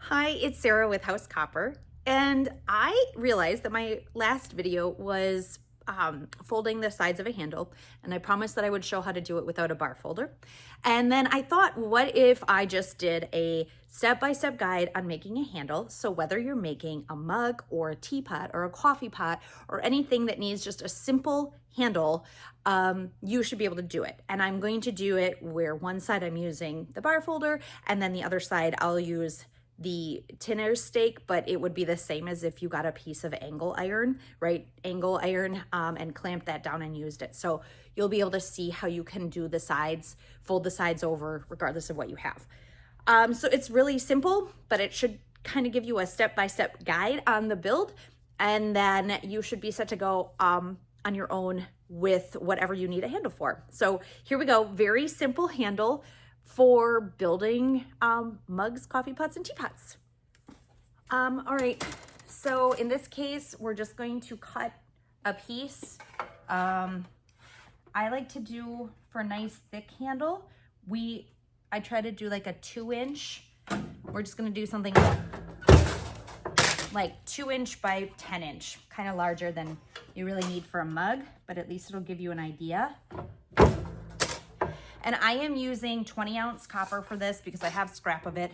Hi, it's Sarah with House Copper, and I realized that my last video was folding the sides of a handle, and I promised that I would show how to do it without a bar folder. And then I thought, what if I just did a step-by-step guide on making a handle? So whether you're making a mug or a teapot or a coffee pot or anything that needs just a simple handle, you should be able to do it. And I'm going to do it where one side I'm using the bar folder, and then the other side I'll use the tinner stake, but it would be the same as if you got a piece of angle iron, right? Angle iron, and clamped that down and used it. So you'll be able to see how you can do the sides, fold the sides over regardless of what you have. So it's really simple, but it should kind of give you a step-by-step guide on the build, and then you should be set to go on your own with whatever you need a handle for. So here we go, very simple handle for building mugs, coffee pots, and teapots. All right, so in this case, we're just going to cut a piece. I like to do, for a nice thick handle, I try to do like a 2-inch. We're just gonna do something like 2-inch by 10-inch, kind of larger than you really need for a mug, but at least it'll give you an idea. And I am using 20-ounce copper for this because I have scrap of it.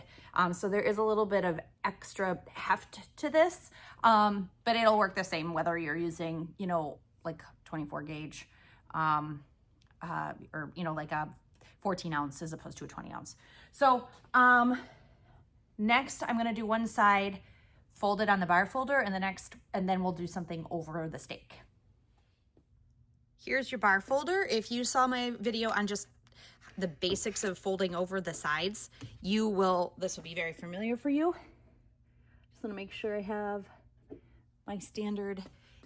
So there is a little bit of extra heft to this, but it'll work the same whether you're using, like 24 gauge, or, like a 14 ounce as opposed to a 20 ounce. So next I'm gonna do one side folded on the bar folder, and then we'll do something over the stake. Here's your bar folder. If you saw my video on just the basics of folding over the sides, this will be very familiar for you. Just want to make sure I have my standard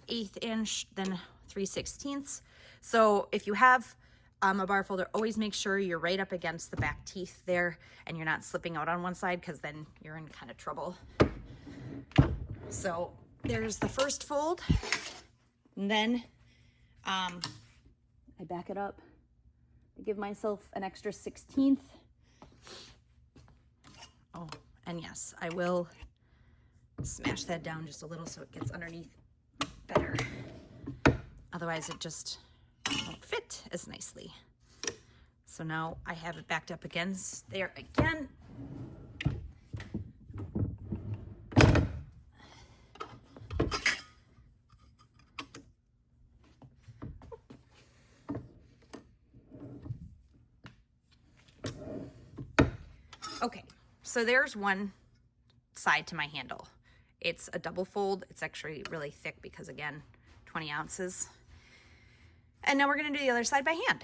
1/8 inch, then 3/16. So if you have a bar folder, always make sure you're right up against the back teeth there and you're not slipping out on one side, because then you're in kind of trouble. So there's the first fold, and then I back it up. I give myself an extra 1/16. Oh, and yes, I will smash that down just a little so it gets underneath better. Otherwise it just won't fit as nicely. So now I have it backed up against there again. Okay, so there's one side to my handle. It's a double fold. It's actually really thick because, again, 20 ounces. And now we're gonna do the other side by hand.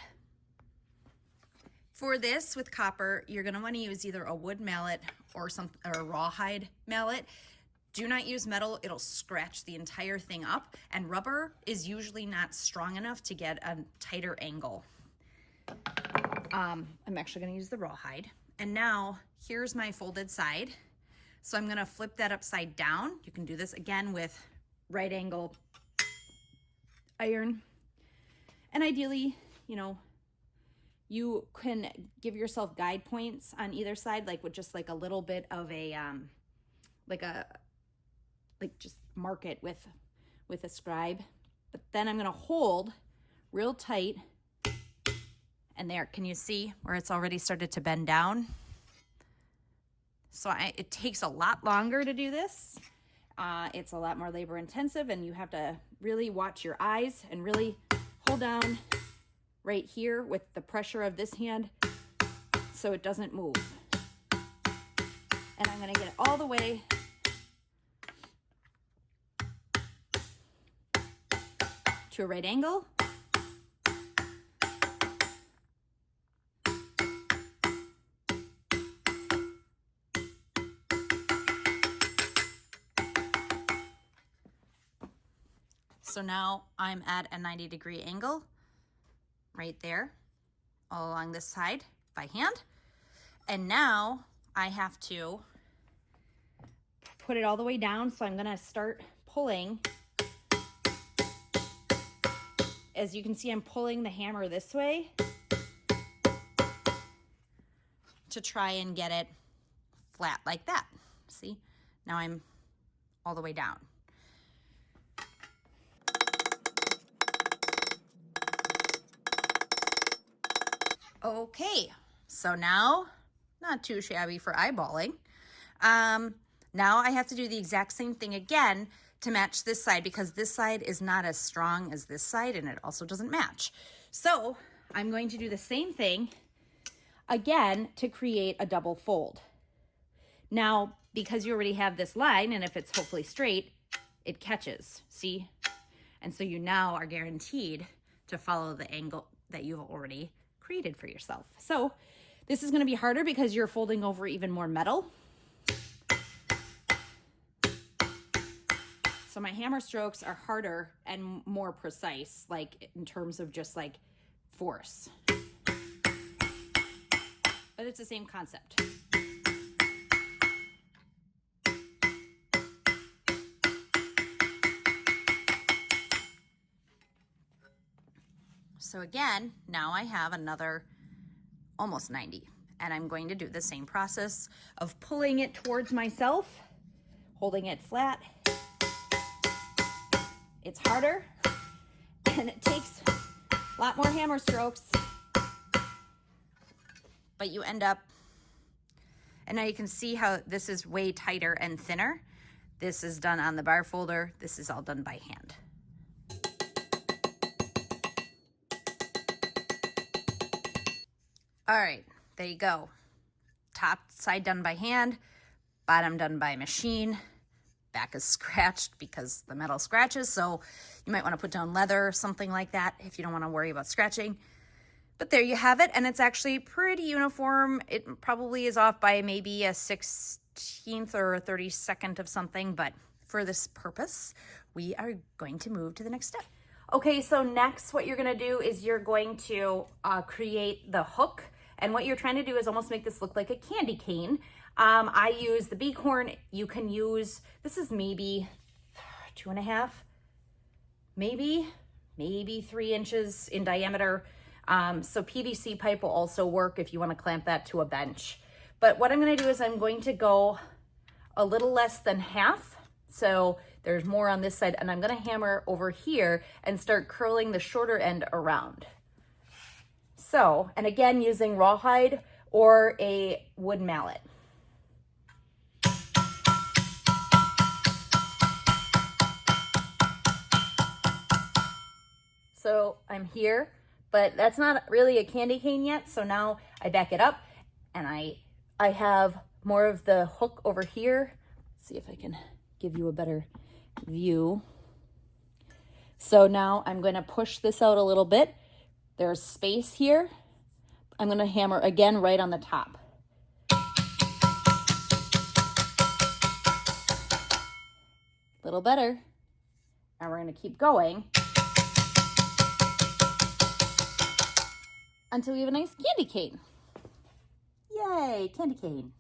For this with copper, you're gonna wanna use either a wood mallet or a rawhide mallet. Do not use metal, it'll scratch the entire thing up, and rubber is usually not strong enough to get a tighter angle. I'm actually gonna use the rawhide. And now here's my folded side. So I'm gonna flip that upside down. You can do this again with right angle iron. And ideally, you can give yourself guide points on either side, like with just like a little bit of a, just mark it with a scribe. But then I'm gonna hold real tight. And there, can you see where it's already started to bend down? So it takes a lot longer to do this. It's a lot more labor intensive, and you have to really watch your eyes and really hold down right here with the pressure of this hand so it doesn't move. And I'm gonna get it all the way to a right angle. So now I'm at a 90-degree angle right there, all along this side by hand. And now I have to put it all the way down. So I'm gonna start pulling. As you can see, I'm pulling the hammer this way to try and get it flat like that. See, now I'm all the way down. Okay, so now, not too shabby for eyeballing. Now I have to do the exact same thing again to match this side, because this side is not as strong as this side and it also doesn't match. So I'm going to do the same thing again to create a double fold. Now, because you already have this line, and if it's hopefully straight, it catches, see? And so you now are guaranteed to follow the angle that you've already created for yourself. So this is going to be harder because you're folding over even more metal. So my hammer strokes are harder and more precise, like in terms of just like force. But it's the same concept. So again, now I have another almost 90, and I'm going to do the same process of pulling it towards myself, holding it flat. It's harder and it takes a lot more hammer strokes, but you end up, and now you can see how this is way tighter and thinner. This is done on the bar folder. This is all done by hand. All right, there you go. Top side done by hand, bottom done by machine. Back is scratched because the metal scratches, so you might want to put down leather or something like that if you don't want to worry about scratching. But there you have it, and it's actually pretty uniform. It probably is off by maybe a 16th or a 32nd of something, but for this purpose, we are going to move to the next step. Okay, so next what you're going to do is you're going to create the hook, and what you're trying to do is almost make this look like a candy cane. I use the beakhorn. You can use, this is maybe 2.5, maybe 3 inches in diameter. So PVC pipe will also work if you want to clamp that to a bench. But what I'm going to do is I'm going to go a little less than half. So there's more on this side, and I'm going to hammer over here and start curling the shorter end around. So, and again, using rawhide or a wood mallet. So I'm here, but that's not really a candy cane yet. So now I back it up, and I have more of the hook over here. Let's see if I can give you a better view. So now I'm going to push this out a little bit. There's space here. I'm going to hammer again right on the top. A little better. And we're going to keep going until we have a nice candy cane. Yay, candy cane.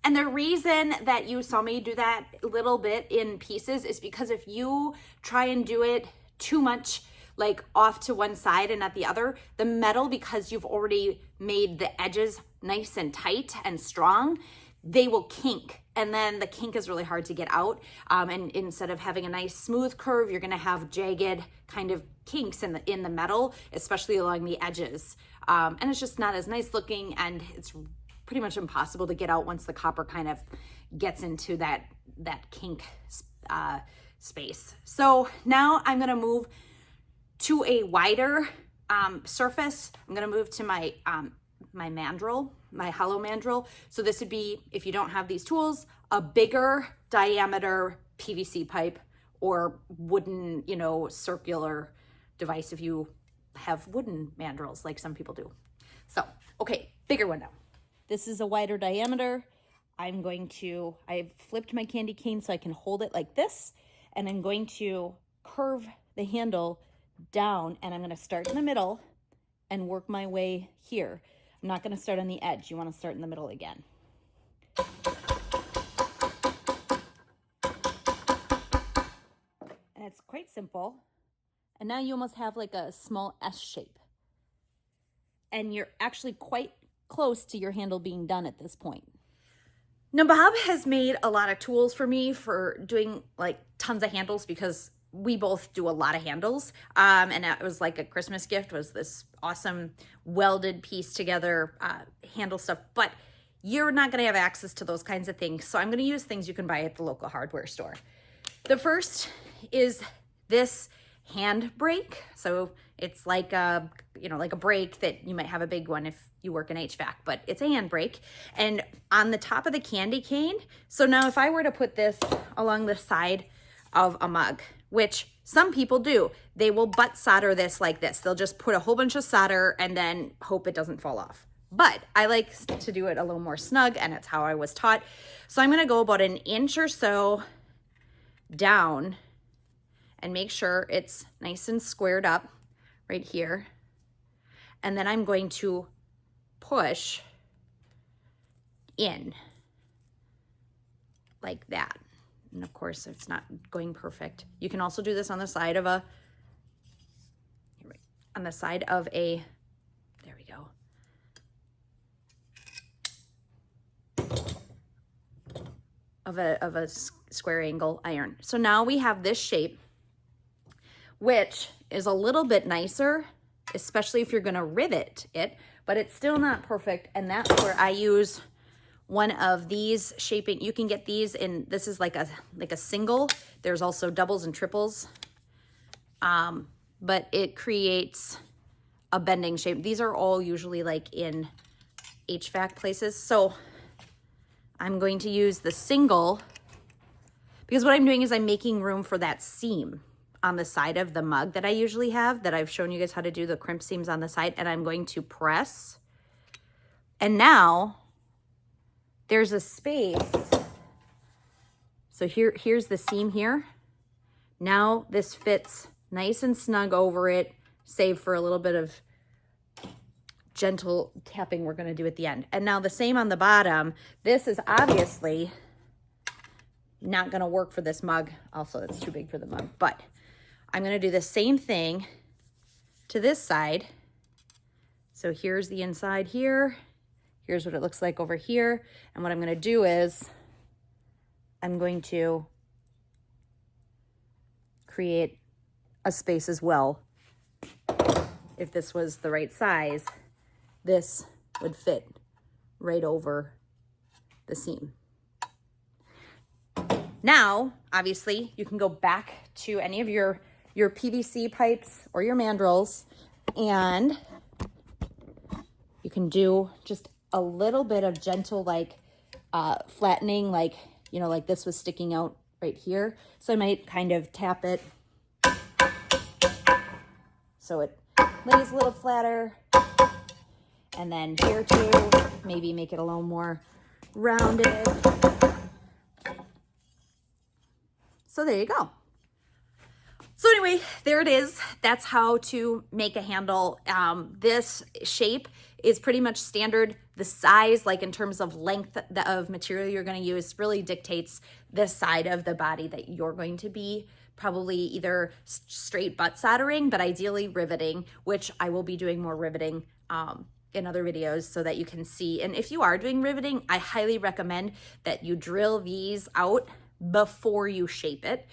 And the reason that you saw me do that little bit in pieces is because if you try and do it too much, like off to one side and not the other, the metal, because you've already made the edges nice and tight and strong, they will kink. And then the kink is really hard to get out. And instead of having a nice smooth curve, you're gonna have jagged kind of kinks in the metal, especially along the edges. And it's just not as nice looking, and it's pretty much impossible to get out once the copper kind of gets into that kink space. So now I'm gonna move to a wider surface. I'm gonna move to my my mandrel, my hollow mandrel. So this would be, if you don't have these tools, a bigger diameter PVC pipe or wooden, circular device if you have wooden mandrels like some people do. So, okay, bigger one now. This is a wider diameter. I've flipped my candy cane so I can hold it like this, and I'm going to curve the handle down, and I'm gonna start in the middle and work my way here. I'm not gonna start on the edge. You wanna start in the middle again. And it's quite simple. And now you almost have like a small S shape. And you're actually quite close to your handle being done at this point. Now, Bob has made a lot of tools for me for doing like tons of handles because we both do a lot of handles. And that was like a Christmas gift, was this awesome welded piece together handle stuff. But you're not gonna have access to those kinds of things. So I'm gonna use things you can buy at the local hardware store. The first is this hand brake. So it's like a, like a brake that you might have a big one if you work in HVAC, but it's a hand brake. And on the top of the candy cane, so now if I were to put this along the side of a mug, which some people do, they will butt solder this like this. They'll just put a whole bunch of solder and then hope it doesn't fall off. But I like to do it a little more snug, and it's how I was taught. So I'm gonna go about an inch or so down and make sure it's nice and squared up right here. And then I'm going to push in like that. And of course, it's not going perfect. You can also do this on the side of a, there we go. Of a square angle iron. So now we have this shape, which is a little bit nicer, especially if you're gonna rivet it, but it's still not perfect. And that's where I use one of these shaping. You can get these in, this is like a single. There's also doubles and triples, but it creates a bending shape. These are all usually like in HVAC places. So I'm going to use the single because what I'm doing is I'm making room for that seam on the side of the mug that I usually have, that I've shown you guys how to do the crimp seams on the side, and I'm going to press. And now there's a space. So here's the seam here. Now this fits nice and snug over it, save for a little bit of gentle tapping we're gonna do at the end. And now the same on the bottom. This is obviously not gonna work for this mug. Also, it's too big for the mug, but I'm gonna do the same thing to this side. So here's the inside here. Here's what it looks like over here. And what I'm gonna do is I'm going to create a space as well. If this was the right size, this would fit right over the seam. Now, obviously, you can go back to any of your PVC pipes or your mandrels, and you can do just a little bit of gentle, like flattening, like, like this was sticking out right here. So I might kind of tap it so it lays a little flatter. And then here too, maybe make it a little more rounded. So there you go. So anyway, there it is. That's how to make a handle. This shape is pretty much standard. The size, like in terms of length of material you're going to use, really dictates the side of the body that you're going to be probably either straight butt soldering, but ideally riveting, which I will be doing more riveting in other videos so that you can see. And if you are doing riveting, I highly recommend that you drill these out before you shape it,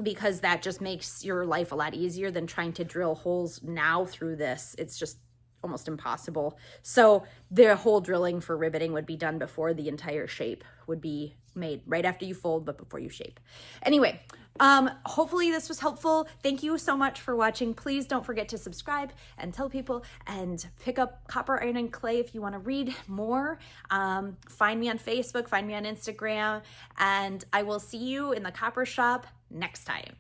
because that just makes your life a lot easier than trying to drill holes now through this. It's just almost impossible. So the whole drilling for riveting would be done before the entire shape would be made, right after you fold, but before you shape. Anyway, hopefully this was helpful. Thank you so much for watching. Please don't forget to subscribe and tell people, and pick up Copper, Iron, and Clay if you want to read more. Find me on Facebook, find me on Instagram, and I will see you in the copper shop next time.